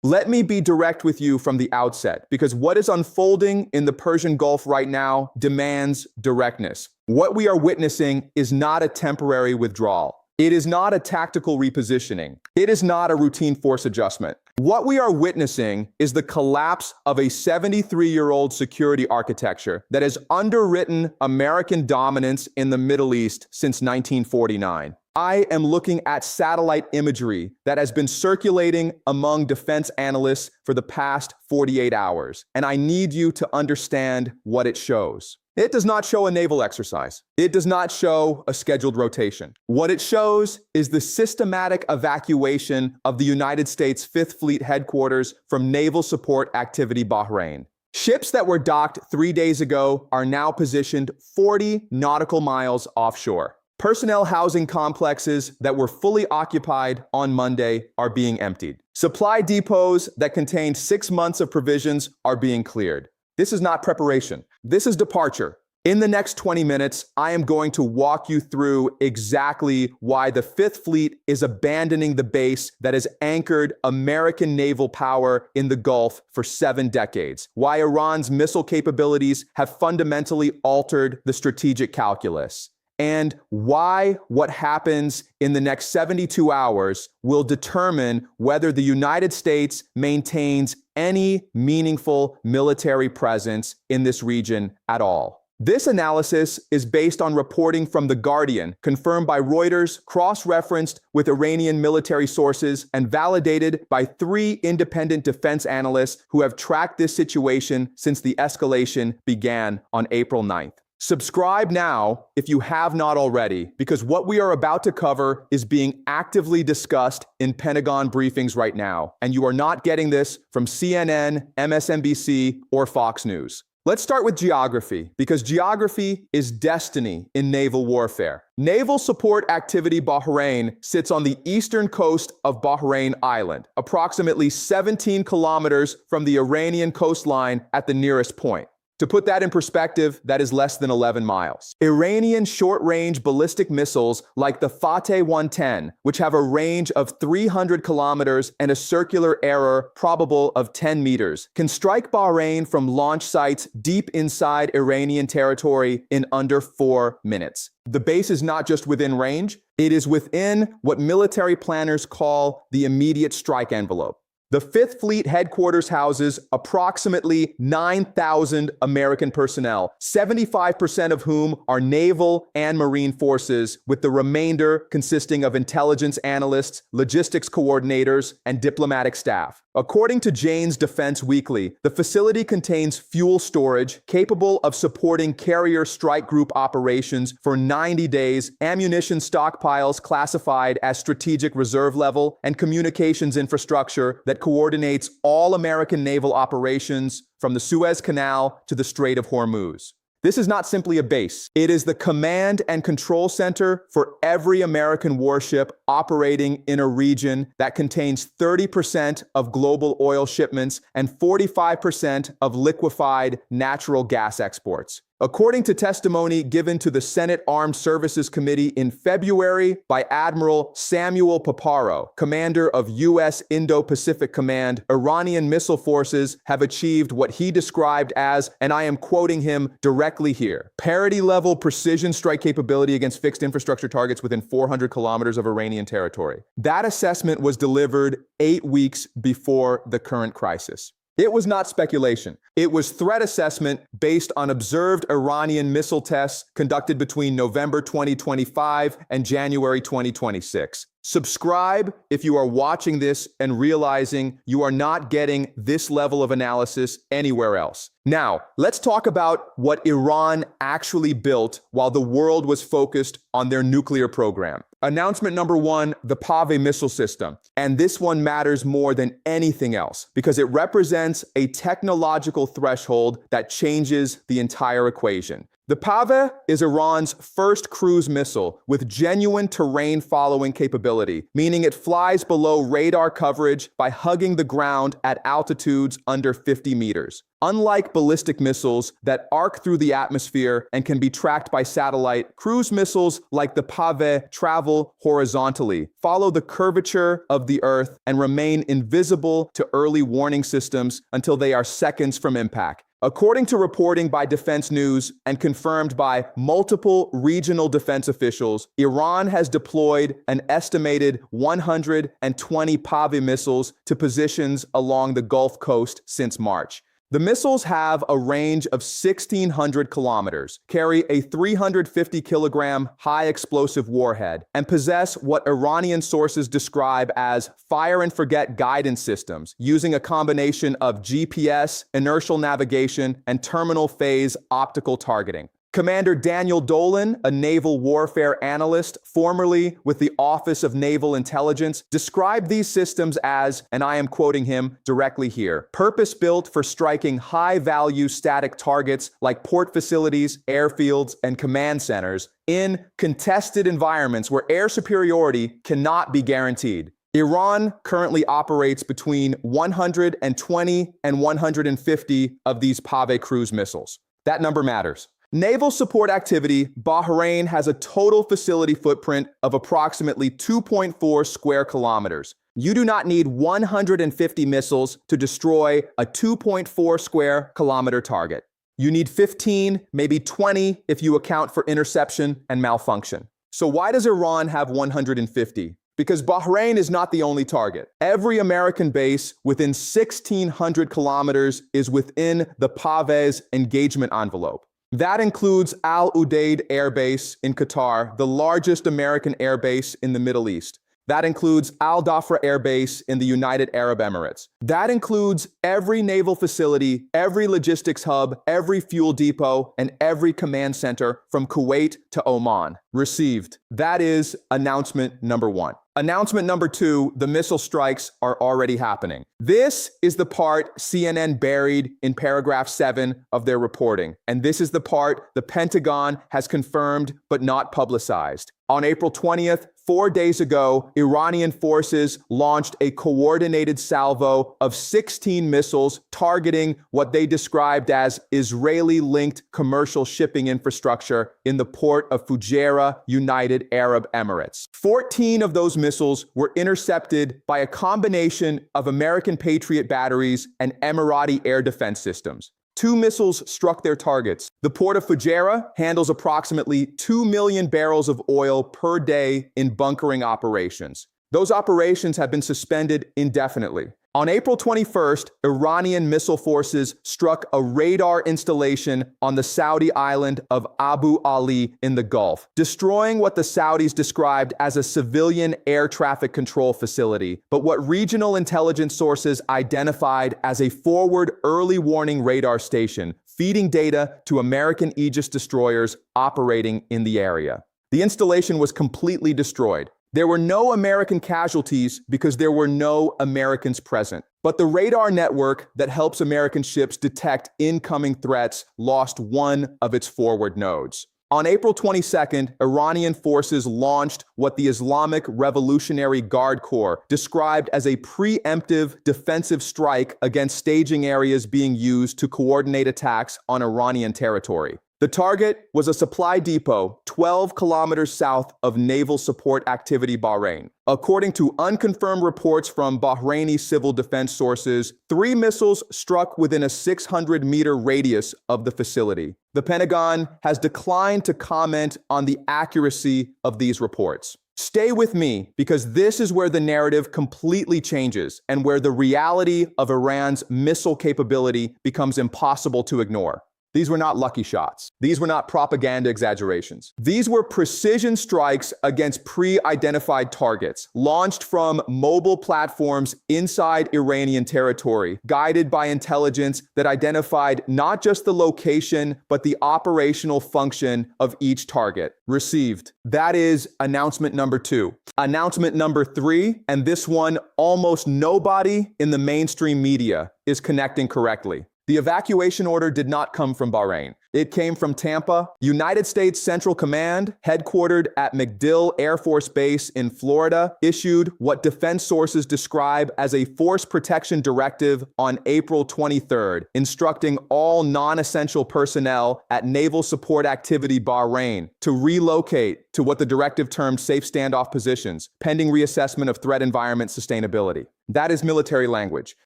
Let me be direct with you from the outset, because what is unfolding in the Persian Gulf right now demands directness. What we are witnessing is not a temporary withdrawal. It is not a tactical repositioning. It is not a routine force adjustment. What we are witnessing is the collapse of a 73-year-old security architecture that has underwritten American dominance in the Middle East since 1949. I am looking at satellite imagery that has been circulating among defense analysts for the past 48 hours, and I need you to understand what it shows. It does not show a naval exercise. It does not show a scheduled rotation. What it shows is the systematic evacuation of the United States Fifth Fleet headquarters from Naval Support Activity Bahrain. Ships that were docked 3 days ago are now positioned 40 nautical miles offshore. Personnel housing complexes that were fully occupied on Monday are being emptied. Supply depots that contained 6 months of provisions are being cleared. This is not preparation. This is departure. In the next 20 minutes, I am going to walk you through exactly why the Fifth Fleet is abandoning the base that has anchored American naval power in the Gulf for 7 decades, why Iran's missile capabilities have fundamentally altered the strategic calculus, and why what happens in the next 72 hours will determine whether the United States maintains any meaningful military presence in this region at all. This analysis is based on reporting from The Guardian, confirmed by Reuters, cross-referenced with Iranian military sources, and validated by 3 independent defense analysts who have tracked this situation since the escalation began on April 9th. Subscribe now if you have not already, because what we are about to cover is being actively discussed in Pentagon briefings right now, and you are not getting this from CNN, MSNBC, or Fox News. Let's start with geography, because geography is destiny in naval warfare. Naval Support Activity Bahrain sits on the eastern coast of Bahrain Island, approximately 17 kilometers from the Iranian coastline at the nearest point. To put that in perspective, that is less than 11 miles. Iranian short-range ballistic missiles like the Fateh 110, which have a range of 300 kilometers and a circular error probable of 10 meters, can strike Bahrain from launch sites deep inside Iranian territory in under 4 minutes. The base is not just within range, it is within what military planners call the immediate strike envelope. The Fifth Fleet headquarters houses approximately 9,000 American personnel, 75% of whom are naval and marine forces, with the remainder consisting of intelligence analysts, logistics coordinators, and diplomatic staff. According to Jane's Defense Weekly, the facility contains fuel storage capable of supporting carrier strike group operations for 90 days, ammunition stockpiles classified as strategic reserve level, and communications infrastructure that coordinates all American naval operations from the Suez Canal to the Strait of Hormuz. This is not simply a base. It is the command and control center for every American warship operating in a region that contains 30% of global oil shipments and 45% of liquefied natural gas exports. According to testimony given to the Senate Armed Services Committee in February by Admiral Samuel Paparo, commander of U.S. Indo-Pacific Command, Iranian missile forces have achieved what he described as, and I am quoting him directly here, parity-level precision strike capability against fixed infrastructure targets within 400 kilometers of Iranian territory. That assessment was delivered 8 weeks before the current crisis. It was not speculation. It was threat assessment based on observed Iranian missile tests conducted between November 2025 and January 2026. Subscribe if you are watching this and realizing you are not getting this level of analysis anywhere else. Now, let's talk about what Iran actually built while the world was focused on their nuclear program. Announcement number 1, the Pave missile system. And this one matters more than anything else because it represents a technological threshold that changes the entire equation. The Pave is Iran's first cruise missile with genuine terrain-following capability, meaning it flies below radar coverage by hugging the ground at altitudes under 50 meters. Unlike ballistic missiles that arc through the atmosphere and can be tracked by satellite, cruise missiles like the Pave travel horizontally, follow the curvature of the Earth, and remain invisible to early warning systems until they are seconds from impact. According to reporting by Defense News and confirmed by multiple regional defense officials, Iran has deployed an estimated 120 Pave missiles to positions along the Gulf Coast since March. The missiles have a range of 1,600 kilometers, carry a 350-kilogram high-explosive warhead, and possess what Iranian sources describe as fire-and-forget guidance systems, using a combination of GPS, inertial navigation, and terminal phase optical targeting. Commander Daniel Dolan, a naval warfare analyst, formerly with the Office of Naval Intelligence, described these systems as, and I am quoting him directly here, purpose-built for striking high-value static targets like port facilities, airfields, and command centers in contested environments where air superiority cannot be guaranteed. Iran currently operates between 120 and 150 of these Pave cruise missiles. That number matters. Naval support activity, Bahrain has a total facility footprint of approximately 2.4 square kilometers. You do not need 150 missiles to destroy a 2.4 square kilometer target. You need 15, maybe 20 if you account for interception and malfunction. So why does Iran have 150? Because Bahrain is not the only target. Every American base within 1,600 kilometers is within the Pave's engagement envelope. That includes Al Udeid Air Base in Qatar, the largest American air base in the Middle East. That includes Al Dhafra Air Base in the United Arab Emirates. That includes every naval facility, every logistics hub, every fuel depot, and every command center from Kuwait to Oman. Received. That is announcement number one. Announcement number two, the missile strikes are already happening. This is the part CNN buried in paragraph 7 of their reporting. And this is the part the Pentagon has confirmed but not publicized. On April 20th, 4 days ago, Iranian forces launched a coordinated salvo of 16 missiles targeting what they described as Israeli-linked commercial shipping infrastructure in the port of Fujairah, United Arab Emirates. 14 of those missiles were intercepted by a combination of American Patriot batteries and Emirati air defense systems. 2 missiles struck their targets. The port of Fujairah handles approximately 2 million barrels of oil per day in bunkering operations. Those operations have been suspended indefinitely. On April 21st, Iranian missile forces struck a radar installation on the Saudi island of Abu Ali in the Gulf, destroying what the Saudis described as a civilian air traffic control facility, but what regional intelligence sources identified as a forward early warning radar station, feeding data to American Aegis destroyers operating in the area. The installation was completely destroyed. There were no American casualties because there were no Americans present. But the radar network that helps American ships detect incoming threats lost one of its forward nodes. On April 22nd, Iranian forces launched what the Islamic Revolutionary Guard Corps described as a preemptive defensive strike against staging areas being used to coordinate attacks on Iranian territory. The target was a supply depot 12 kilometers south of naval support activity Bahrain. According to unconfirmed reports from Bahraini civil defense sources, 3 missiles struck within a 600-meter radius of the facility. The Pentagon has declined to comment on the accuracy of these reports. Stay with me, because this is where the narrative completely changes and where the reality of Iran's missile capability becomes impossible to ignore. These were not lucky shots. These were not propaganda exaggerations. These were precision strikes against pre-identified targets, launched from mobile platforms inside Iranian territory, guided by intelligence that identified not just the location, but the operational function of each target. Received. That is announcement number 2. Announcement number 3, and this one almost nobody in the mainstream media is connecting correctly. The evacuation order did not come from Bahrain. It came from Tampa. United States Central Command, headquartered at MacDill Air Force Base in Florida, issued what defense sources describe as a force protection directive on April 23rd, instructing all non-essential personnel at Naval Support Activity Bahrain to relocate to what the directive termed safe standoff positions, pending reassessment of threat environment sustainability. That is military language.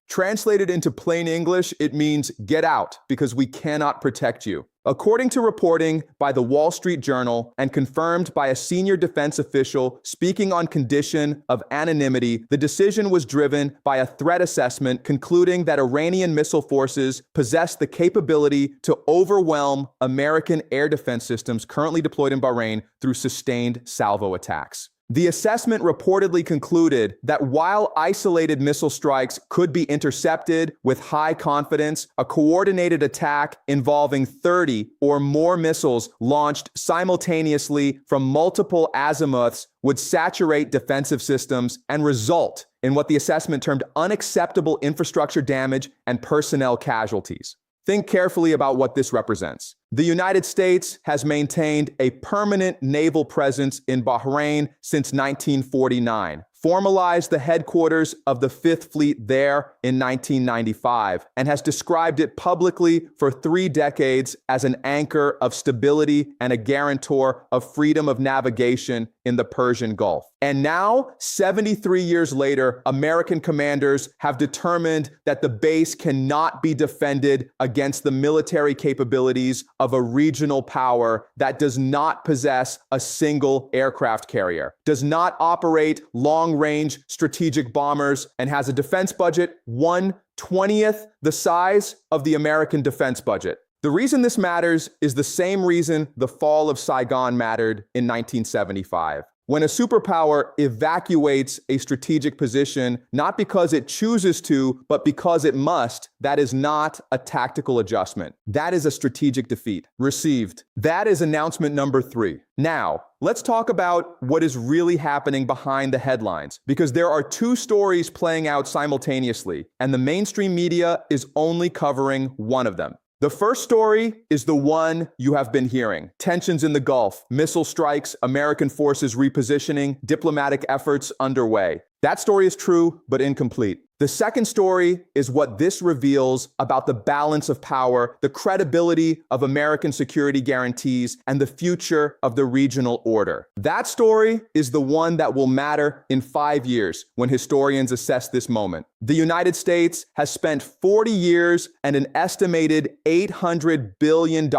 Translated into plain English, it means get out because we cannot protect you. According to reporting by the Wall Street Journal and confirmed by a senior defense official speaking on condition of anonymity, the decision was driven by a threat assessment concluding that Iranian missile forces possess the capability to overwhelm American air defense systems currently deployed in Bahrain through sustained salvo attacks. The assessment reportedly concluded that while isolated missile strikes could be intercepted with high confidence, a coordinated attack involving 30 or more missiles launched simultaneously from multiple azimuths would saturate defensive systems and result in what the assessment termed unacceptable infrastructure damage and personnel casualties. Think carefully about what this represents. The United States has maintained a permanent naval presence in Bahrain since 1949, formalized the headquarters of the Fifth Fleet there in 1995, and has described it publicly for 3 decades as an anchor of stability and a guarantor of freedom of navigation in the Persian Gulf. And now, 73 years later, American commanders have determined that the base cannot be defended against the military capabilities of a regional power that does not possess a single aircraft carrier, does not operate long-range strategic bombers, and has a defense budget 1/20th the size of the American defense budget. The reason this matters is the same reason the fall of Saigon mattered in 1975. When a superpower evacuates a strategic position, not because it chooses to, but because it must, that is not a tactical adjustment. That is a strategic defeat. Received. That is announcement number 3. Now, let's talk about what is really happening behind the headlines, because there are 2 stories playing out simultaneously, and the mainstream media is only covering one of them. The first story is the one you have been hearing. Tensions in the Gulf, missile strikes, American forces repositioning, diplomatic efforts underway. That story is true, but incomplete. The second story is what this reveals about the balance of power, the credibility of American security guarantees, and the future of the regional order. That story is the one that will matter in 5 years when historians assess this moment. The United States has spent 40 years and an estimated $800 billion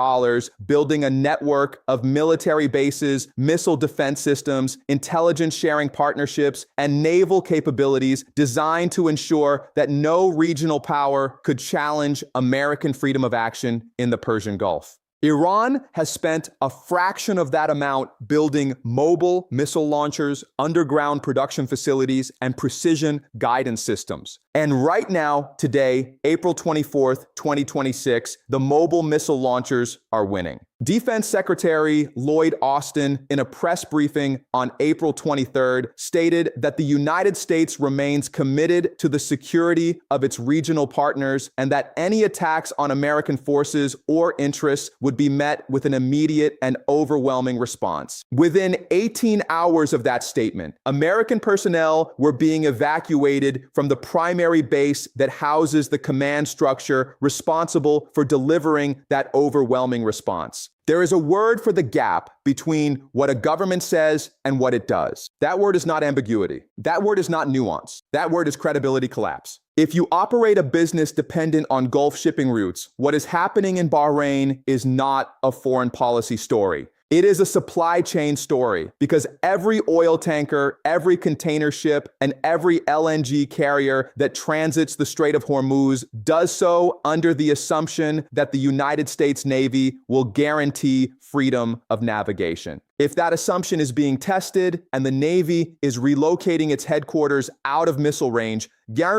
building a network of military bases, missile defense systems, intelligence sharing partnerships, and naval capabilities designed to ensure that no regional power could challenge American freedom of action in the Persian Gulf. Iran has spent a fraction of that amount building mobile missile launchers, underground production facilities, and precision guidance systems. And right now, today, April 24th, 2026, the mobile missile launchers are winning. Defense Secretary Lloyd Austin, in a press briefing on April 23rd, stated that the United States remains committed to the security of its regional partners and that any attacks on American forces or interests would be met with an immediate and overwhelming response. Within 18 hours of that statement, American personnel were being evacuated from the primary base that houses the command structure responsible for delivering that overwhelming response. There is a word for the gap between what a government says and what it does. That word is not ambiguity. That word is not nuance. That word is credibility collapse. If you operate a business dependent on Gulf shipping routes, what is happening in Bahrain is not a foreign policy story. It is a supply chain story because every oil tanker, every container ship, and every LNG carrier that transits the Strait of Hormuz does so under the assumption that the United States Navy will guarantee freedom of navigation. If that assumption is being tested and the Navy is relocating its headquarters out of missile range, that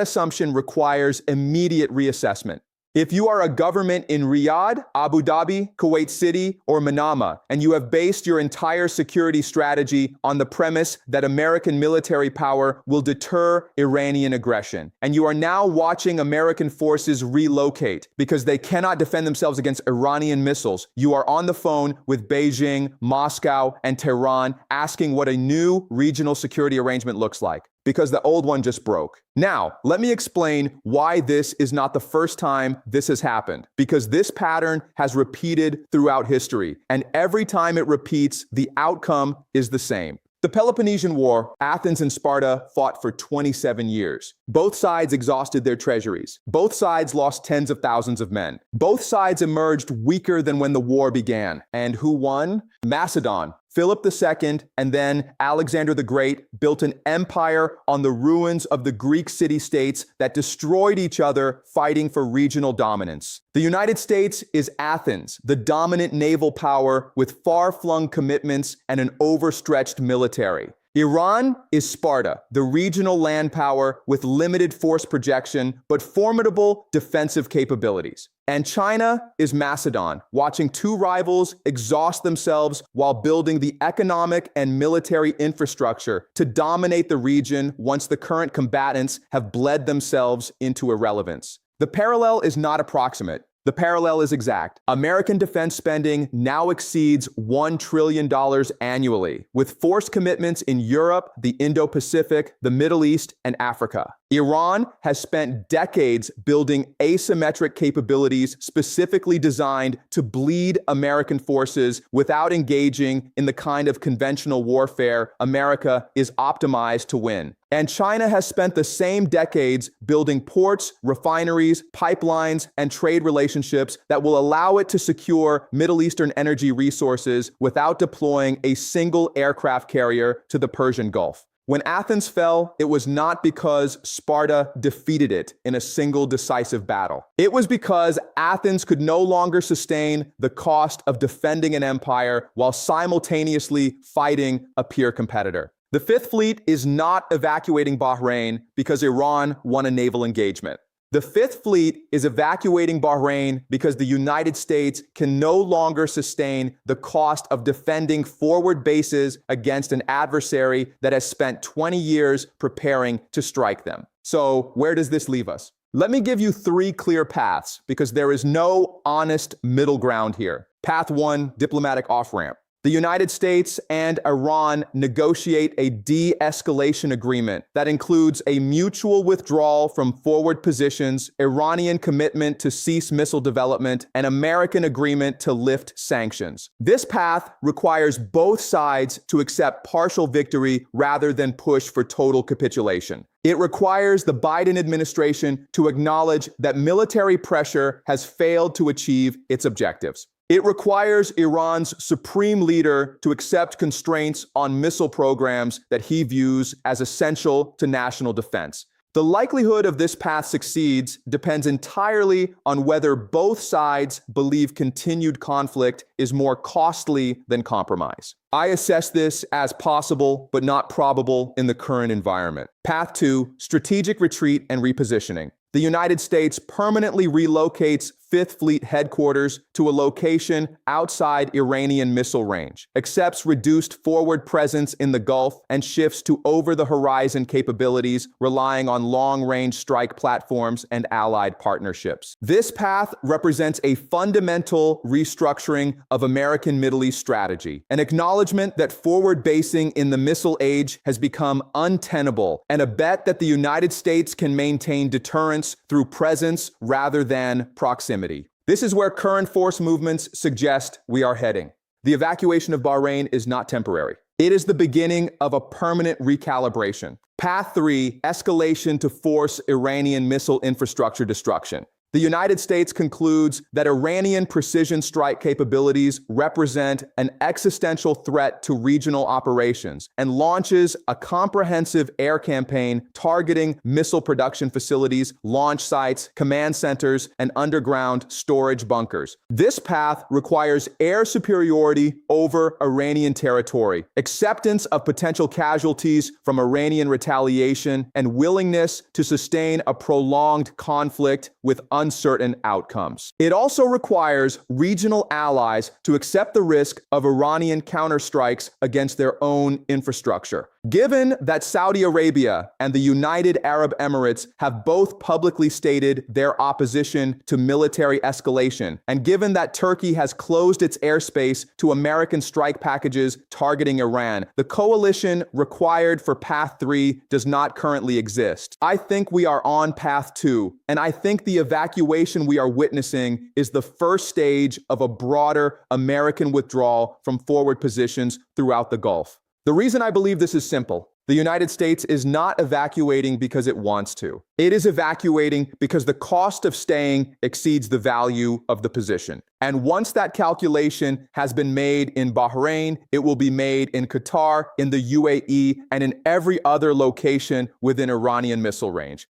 assumption requires immediate reassessment. If you are a government in Riyadh, Abu Dhabi, Kuwait City, or Manama, and you have based your entire security strategy on the premise that American military power will deter Iranian aggression, and you are now watching American forces relocate because they cannot defend themselves against Iranian missiles, you are on the phone with Beijing, Moscow, and Tehran asking what a new regional security arrangement looks like, because the old one just broke. Now, let me explain why this is not the first time this has happened, because this pattern has repeated throughout history, and every time it repeats, the outcome is the same. The Peloponnesian War, Athens and Sparta fought for 27 years. Both sides exhausted their treasuries. Both sides lost tens of thousands of men. Both sides emerged weaker than when the war began. And who won? Macedon. Philip II and then Alexander the Great built an empire on the ruins of the Greek city-states that destroyed each other fighting for regional dominance. The United States is Athens, the dominant naval power with far-flung commitments and an overstretched military. Iran is Sparta, the regional land power with limited force projection but formidable defensive capabilities. And China is Macedon, watching two rivals exhaust themselves while building the economic and military infrastructure to dominate the region once the current combatants have bled themselves into irrelevance. The parallel is not approximate. The parallel is exact. American defense spending now exceeds $1 trillion annually, with force commitments in Europe, the Indo-Pacific, the Middle East, and Africa. Iran has spent decades building asymmetric capabilities specifically designed to bleed American forces without engaging in the kind of conventional warfare America is optimized to win. And China has spent the same decades building ports, refineries, pipelines, and trade relationships that will allow it to secure Middle Eastern energy resources without deploying a single aircraft carrier to the Persian Gulf. When Athens fell, it was not because Sparta defeated it in a single decisive battle. It was because Athens could no longer sustain the cost of defending an empire while simultaneously fighting a peer competitor. The Fifth Fleet is not evacuating Bahrain because Iran won a naval engagement. The Fifth Fleet is evacuating Bahrain because the United States can no longer sustain the cost of defending forward bases against an adversary that has spent 20 years preparing to strike them. So, where does this leave us? Let me give you three clear paths because there is no honest middle ground here. Path 1, diplomatic off-ramp. The United States and Iran negotiate a de-escalation agreement that includes a mutual withdrawal from forward positions, Iranian commitment to cease missile development, and American agreement to lift sanctions. This path requires both sides to accept partial victory rather than push for total capitulation. It requires the Biden administration to acknowledge that military pressure has failed to achieve its objectives. It requires Iran's supreme leader to accept constraints on missile programs that he views as essential to national defense. The likelihood of this path succeeds depends entirely on whether both sides believe continued conflict is more costly than compromise. I assess this as possible but not probable in the current environment. Path 2, strategic retreat and repositioning. The United States permanently relocates Fifth Fleet headquarters to a location outside Iranian missile range, accepts reduced forward presence in the Gulf, and shifts to over-the-horizon capabilities relying on long-range strike platforms and allied partnerships. This path represents a fundamental restructuring of American Middle East strategy, an acknowledgement that forward basing in the missile age has become untenable, and a bet that the United States can maintain deterrence through presence rather than proximity. This is where current force movements suggest we are heading. The evacuation of Bahrain is not temporary. It is the beginning of a permanent recalibration. Path 3, escalation to force Iranian missile infrastructure destruction. The United States concludes that Iranian precision strike capabilities represent an existential threat to regional operations and launches a comprehensive air campaign targeting missile production facilities, launch sites, command centers, and underground storage bunkers. This path requires air superiority over Iranian territory, acceptance of potential casualties from Iranian retaliation, and willingness to sustain a prolonged conflict with uncertain outcomes. It also requires regional allies to accept the risk of Iranian counterstrikes against their own infrastructure. Given that Saudi Arabia and the United Arab Emirates have both publicly stated their opposition to military escalation, and given that Turkey has closed its airspace to American strike packages targeting Iran, the coalition required for Path 3 does not currently exist. I think we are on Path 2, and I think the evacuation we are witnessing is the first stage of a broader American withdrawal from forward positions throughout the Gulf. The reason I believe this is simple. The United States is not evacuating because it wants to. It is evacuating because the cost of staying exceeds the value of the position. And once that calculation has been made in Bahrain, it will be made in Qatar, in the UAE, and in every other location within Iranian missile range.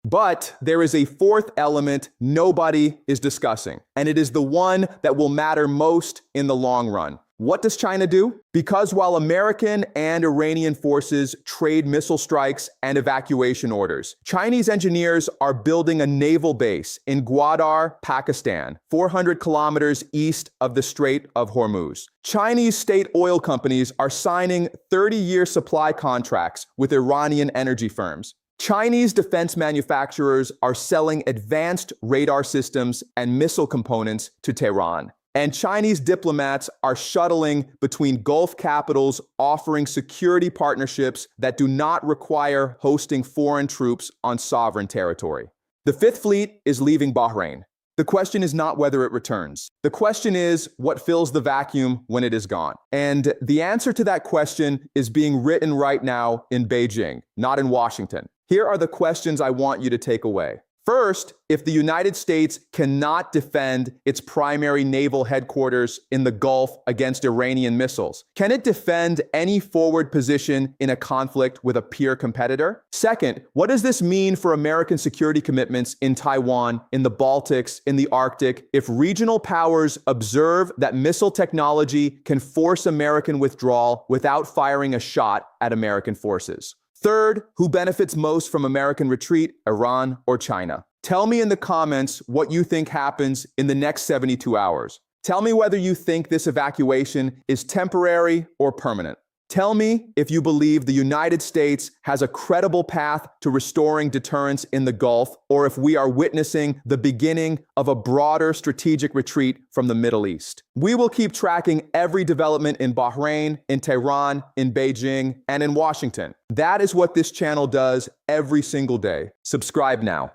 But there is a fourth element nobody is discussing, and it is the one that will matter most in the long run. What does China do? Because while American and Iranian forces trade missile strikes and evacuation orders, Chinese engineers are building a naval base in Gwadar, Pakistan, 400 kilometers east of the Strait of Hormuz. Chinese state oil companies are signing 30-year supply contracts with Iranian energy firms. Chinese defense manufacturers are selling advanced radar systems and missile components to Tehran. And Chinese diplomats are shuttling between Gulf capitals, offering security partnerships that do not require hosting foreign troops on sovereign territory. The Fifth Fleet is leaving Bahrain. The question is not whether it returns. The question is what fills the vacuum when it is gone. And the answer to that question is being written right now in Beijing, not in Washington. Here are the questions I want you to take away. First, if the United States cannot defend its primary naval headquarters in the Gulf against Iranian missiles, can it defend any forward position in a conflict with a peer competitor? Second, what does this mean for American security commitments in Taiwan, in the Baltics, in the Arctic, if regional powers observe that missile technology can force American withdrawal without firing a shot at American forces? Third, who benefits most from American retreat, Iran or China? Tell me in the comments what you think happens in the next 72 hours. Tell me whether you think this evacuation is temporary or permanent. Tell me if you believe the United States has a credible path to restoring deterrence in the Gulf, or if we are witnessing the beginning of a broader strategic retreat from the Middle East. We will keep tracking every development in Bahrain, in Tehran, in Beijing, and in Washington. That is what this channel does every single day. Subscribe now.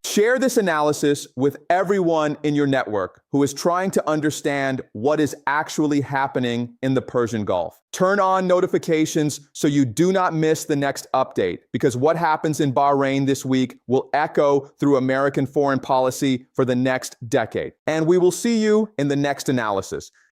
Share this analysis with everyone in your network who is trying to understand what is actually happening in the Persian Gulf. Turn on notifications so you do not miss the next update, because what happens in Bahrain this week will echo through American foreign policy for the next decade. And we will see you in the next analysis.